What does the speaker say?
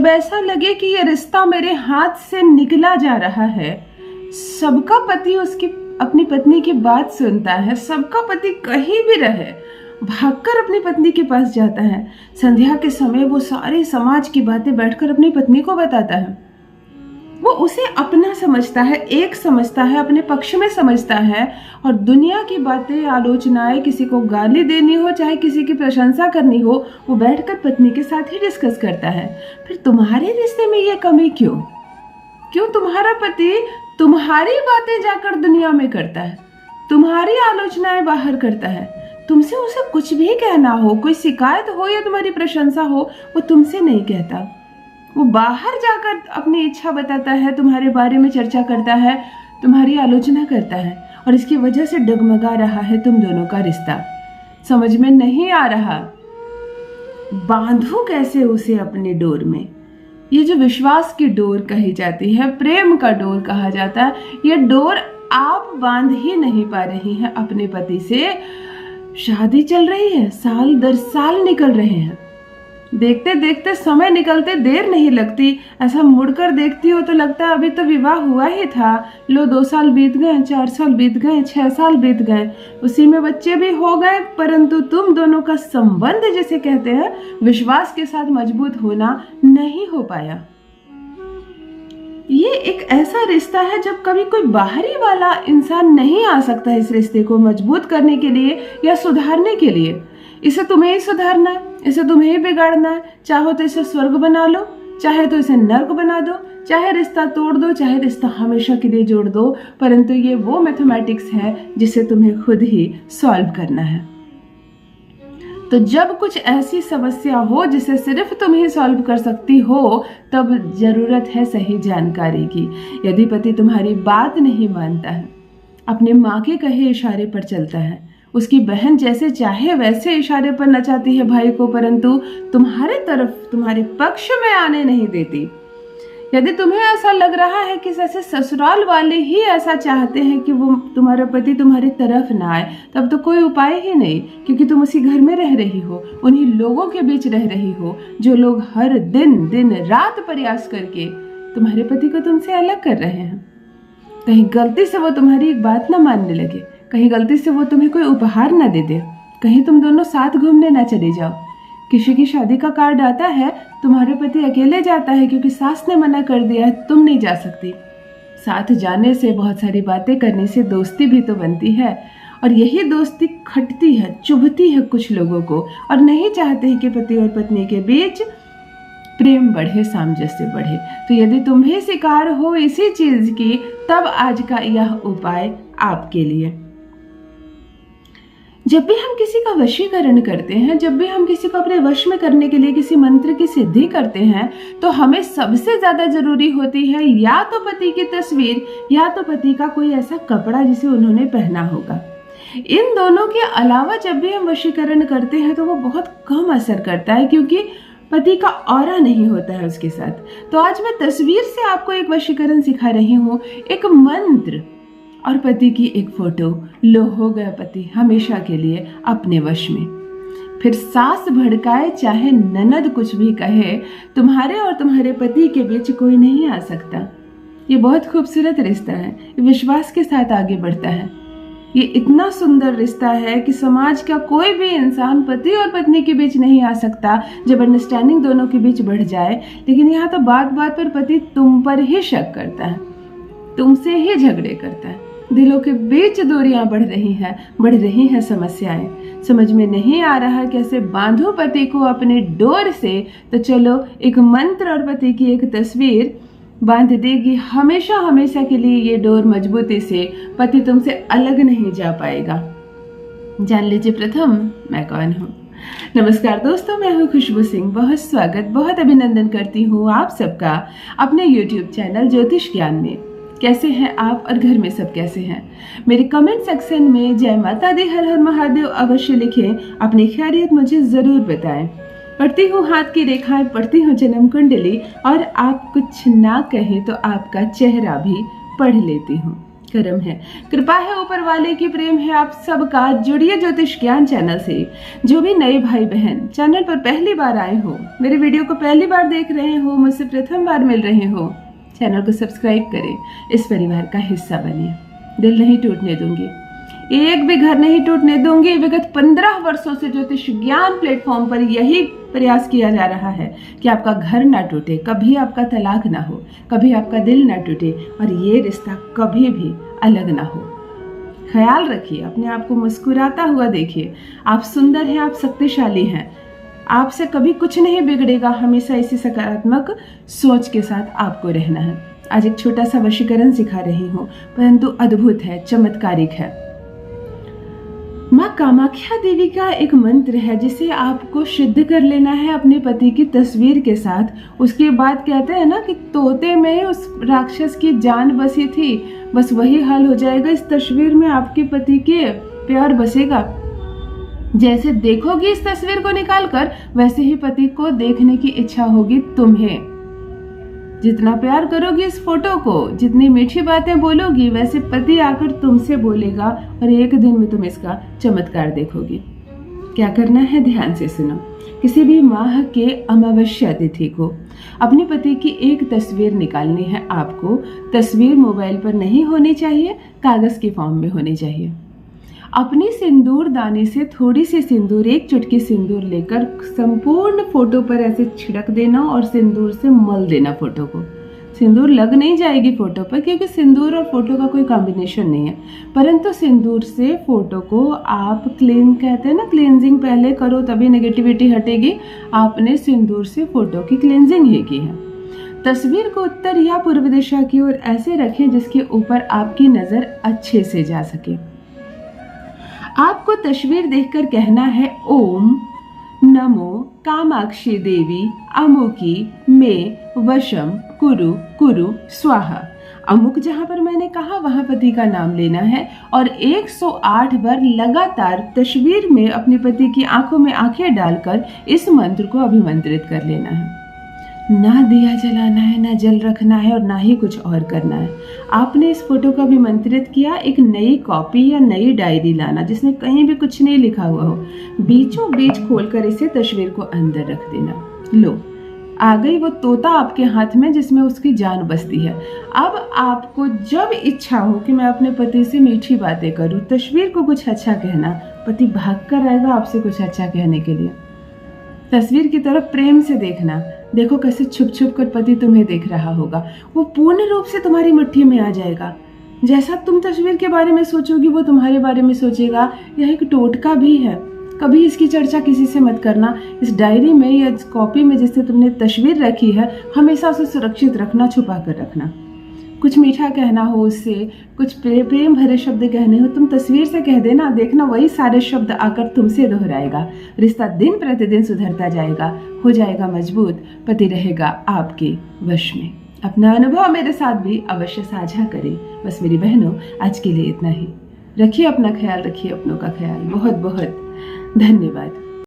जब ऐसा लगे कि ये रिश्ता मेरे हाथ से निकला जा रहा है। सबका पति उसकी अपनी पत्नी की बात सुनता है, सबका पति कहीं भी रहे भागकर अपनी पत्नी के पास जाता है। संध्या के समय वो सारे समाज की बातें बैठकर अपनी पत्नी को बताता है। वो उसे अपना समझता है, एक समझता है, अपने पक्ष में समझता है और दुनिया की बातें, आलोचनाएं, किसी को गाली देनी हो चाहे किसी की प्रशंसा करनी हो, वो बैठकर पत्नी के साथ ही डिस्कस करता है। फिर तुम्हारे रिश्ते में ये कमी क्यों? क्यों तुम्हारा पति तुम्हारी बातें जाकर दुनिया में करता है, तुम्हारी आलोचनाएं बाहर करता है? तुमसे उसे कुछ भी कहना हो, कोई शिकायत हो या तुम्हारी प्रशंसा हो, वो तुमसे नहीं कहता। वो बाहर जाकर अपनी इच्छा बताता है, तुम्हारे बारे में चर्चा करता है, तुम्हारी आलोचना करता है और इसकी वजह से डगमगा रहा है तुम दोनों का रिश्ता। समझ में नहीं आ रहा बांधू कैसे उसे अपने डोर में। ये जो विश्वास की डोर कही जाती है, प्रेम का डोर कहा जाता है, ये डोर आप बांध ही नहीं पा रही हैं अपने पति से। शादी चल रही है, साल दर साल निकल रहे हैं, देखते देखते समय निकलते देर नहीं लगती। ऐसा मुड़कर देखती हो तो लगता है अभी तो विवाह हुआ ही था। लो 2 साल बीत गए, 4 साल बीत गए, 6 साल बीत गए, उसी में बच्चे भी हो गए, परंतु तुम दोनों का संबंध जिसे कहते हैं विश्वास के साथ मजबूत होना नहीं हो पाया। ये एक ऐसा रिश्ता है जब कभी कोई बाहरी वाला इंसान नहीं आ सकता इस रिश्ते को मजबूत करने के लिए या सुधारने के लिए। इसे तुम्हें ही सुधारना है, इसे तुम्हें ही बिगाड़ना है। चाहो तो इसे स्वर्ग बना लो, चाहे तो इसे नर्क बना दो, चाहे रिश्ता तोड़ दो, चाहे रिश्ता हमेशा के लिए जोड़ दो, परंतु ये वो मैथमेटिक्स है जिसे तुम्हें खुद ही सॉल्व करना है। तो जब कुछ ऐसी समस्या हो जिसे सिर्फ तुम ही सॉल्व कर सकती हो, तब जरूरत है सही जानकारी की। यदि पति तुम्हारी बात नहीं मानता है, अपनी माँ के कहे इशारे पर चलता है, उसकी बहन जैसे चाहे वैसे इशारे पर नचाती है भाई को, परंतु तुम्हारे तरफ, तुम्हारे पक्ष में आने नहीं देती, यदि तुम्हें ऐसा लग रहा है कि जैसे ससुराल वाले ही ऐसा चाहते हैं कि वो तुम्हारा पति तुम्हारी तरफ ना आए, तब तो कोई उपाय ही नहीं, क्योंकि तुम उसी घर में रह रही हो, उन्हीं लोगों के बीच रह रही हो जो लोग हर दिन रात प्रयास करके तुम्हारे पति को तुमसे अलग कर रहे हैं। कहीं गलती से वो तुम्हारी एक बात ना मानने लगे, कहीं गलती से वो तुम्हें कोई उपहार ना दे दे, कहीं तुम दोनों साथ घूमने ना चले जाओ। किसी की शादी का कार्ड आता है, तुम्हारे पति अकेले जाता है क्योंकि सास ने मना कर दिया है, तुम नहीं जा सकती। साथ जाने से, बहुत सारी बातें करने से दोस्ती भी तो बनती है, और यही दोस्ती खटती है, चुभती है कुछ लोगों को, और नहीं चाहते हैं कि पति और पत्नी के बीच प्रेम बढ़े, सामंजस्य बढ़े। तो यदि तुम्हें शिकार हो इसी चीज की, तब आज का यह उपाय आपके लिए। जब भी हम किसी का वशीकरण करते हैं, जब भी हम किसी को अपने वश में करने के लिए किसी मंत्र की सिद्धि करते हैं, तो हमें सबसे ज्यादा जरूरी होती है या तो पति की तस्वीर या तो पति का कोई ऐसा कपड़ा जिसे उन्होंने पहना होगा। इन दोनों के अलावा जब भी हम वशीकरण करते हैं तो वो बहुत कम असर करता है, क्योंकि पति का ऑरा नहीं होता है उसके साथ। तो आज मैं तस्वीर से आपको एक वशीकरण सिखा रही हूँ, एक मंत्र और पति की एक फोटो। लो, हो गया पति हमेशा के लिए अपने वश में। फिर सास भड़काए चाहे ननद कुछ भी कहे, तुम्हारे और तुम्हारे पति के बीच कोई नहीं आ सकता। ये बहुत खूबसूरत रिश्ता है, ये विश्वास के साथ आगे बढ़ता है। ये इतना सुंदर रिश्ता है कि समाज का कोई भी इंसान पति और पत्नी के बीच नहीं आ सकता जब अंडरस्टैंडिंग दोनों के बीच बढ़ जाए। लेकिन यहाँ तो बात बात पर पति तुम पर ही शक करता है, तुमसे ही झगड़े करता है, दिलों के बीच दूरियां बढ़ रही हैं समस्याएं। समझ में नहीं आ रहा कैसे बांधो पति को अपने डोर से। तो चलो, एक मंत्र और पति की एक तस्वीर बांध देगी हमेशा हमेशा के लिए ये डोर मजबूती से। पति तुमसे अलग नहीं जा पाएगा। जान लीजिए प्रथम मैं कौन हूँ। नमस्कार दोस्तों, मैं हूँ खुशबू सिंह। बहुत स्वागत, बहुत अभिनंदन करती हूँ आप सबका अपने YouTube चैनल ज्योतिष ज्ञान में। कैसे हैं आप और घर में सब कैसे हैं? मेरे कमेंट सेक्शन में जय माता दी, हर हर महादेव अवश्य लिखें। अपनी खैरियत मुझे जरूर बताएं। पढ़ती हूँ हाथ की रेखाएं, पढ़ती हूँ जन्म कुंडली, और आप कुछ ना कहें तो आपका चेहरा भी पढ़ लेती हूँ। कर्म है, कृपा है ऊपर वाले की, प्रेम है आप सबका। जुड़िए ज्योतिष ज्ञान चैनल से। जो भी नए भाई बहन चैनल पर पहली बार आए हो, मेरे वीडियो को पहली बार देख रहे हो, मुझसे प्रथम बार मिल रहे हो, चैनल को सब्सक्राइब करें, इस परिवार का हिस्सा बनिए। दिल नहीं टूटने दूंगी, एक भी घर नहीं टूटने दूंगी। विगत 15 वर्षों से ज्योतिष ज्ञान प्लेटफॉर्म पर यही प्रयास किया जा रहा है कि आपका घर ना टूटे, कभी आपका तलाक ना हो, कभी आपका दिल ना टूटे और ये रिश्ता कभी भी अलग ना हो। ख्याल रखिए, अपने आप को मुस्कुराता हुआ देखिए। आप सुंदर हैं, आप शक्तिशाली हैं, आपसे कभी कुछ नहीं बिगड़ेगा। हमेशा इसी सकारात्मक सोच के साथ आपको रहना है। आज एक छोटा सा वशीकरण सिखा रही हूँ, परंतु अद्भुत है, चमत्कारिक है। माँ कामाख्या देवी का एक मंत्र है जिसे आपको सिद्ध कर लेना है अपने पति की तस्वीर के साथ। उसके बाद कहते हैं ना कि तोते में उस राक्षस की जान बसी थी, बस वही हाल हो जाएगा। इस तस्वीर में आपके पति के प्यार बसेगा। जैसे देखोगी इस तस्वीर को निकालकर, वैसे ही पति को देखने की इच्छा होगी तुम्हें। जितना प्यार करोगी इस फोटो को, जितनी मीठी बातें बोलोगी, वैसे पति आकर तुमसे बोलेगा और एक दिन में तुम इसका चमत्कार देखोगी। क्या करना है, ध्यान से सुनो। किसी भी माह के अमावस्या तिथि को अपने पति की एक तस्वीर निकालनी है आपको। तस्वीर मोबाइल पर नहीं होनी चाहिए, कागज के फॉर्म में होनी चाहिए। अपनी सिंदूर दानी से थोड़ी सी सिंदूर, एक चुटकी सिंदूर लेकर संपूर्ण फोटो पर ऐसे छिड़क देना और सिंदूर से मल देना फोटो को। सिंदूर लग नहीं जाएगी फोटो पर, क्योंकि सिंदूर और फोटो का कोई कॉम्बिनेशन नहीं है, परंतु सिंदूर से फोटो को आप क्लीन, कहते हैं ना क्लींजिंग पहले करो तभी नेगेटिविटी हटेगी। आपने सिंदूर से फोटो की क्लींजिंग ही की है। तस्वीर को उत्तर या पूर्व दिशा की ओर ऐसे रखें जिसके ऊपर आपकी नजर अच्छे से जा सके। आपको तस्वीर देखकर कहना है, ओम नमो कामाक्षी देवी अमुकी में वशम कुरु कुरु स्वाहा। अमुक जहां पर मैंने कहा वहां पति का नाम लेना है और 108 बार लगातार तस्वीर में अपने पति की आंखों में आंखें डालकर इस मंत्र को अभिमंत्रित कर लेना है। ना दिया जलाना है, ना जल रखना है और ना ही कुछ और करना है। आपने इस फोटो को अभिमंत्रित किया। एक नई कॉपी या नई डायरी लाना जिसमें कहीं भी कुछ नहीं लिखा हुआ हो, बीचों बीच खोलकर इसे तस्वीर को अंदर रख देना। लो, आ गई वो तोता आपके हाथ में जिसमें उसकी जान बसती है। अब आपको जब इच्छा हो कि मैं अपने पति से मीठी बातें करूं, तस्वीर को कुछ अच्छा कहना, पति भाग कर आएगा आपसे कुछ अच्छा कहने के लिए। तस्वीर की तरफ प्रेम से देखना, देखो कैसे छुप छुप कर पति तुम्हें देख रहा होगा। वो पूर्ण रूप से तुम्हारी मुट्ठी में आ जाएगा। जैसा तुम तस्वीर के बारे में सोचोगी वो तुम्हारे बारे में सोचेगा। यह एक टोटका भी है, कभी इसकी चर्चा किसी से मत करना। इस डायरी में या इस कॉपी में जिससे तुमने तस्वीर रखी है, हमेशा उसे सुरक्षित रखना, छुपा कर रखना। कुछ मीठा कहना हो उससे, कुछ प्रेम भरे शब्द कहने हो, तुम तस्वीर से कह देना, देखना वही सारे शब्द आकर तुमसे दोहराएगा। रिश्ता दिन प्रतिदिन सुधरता जाएगा, हो जाएगा मजबूत, पति रहेगा आपके वश में। अपना अनुभव मेरे साथ भी अवश्य साझा करें। बस मेरी बहनों, आज के लिए इतना ही। रखिए अपना ख्याल, रखिए अपनों का ख्याल। बहुत बहुत धन्यवाद।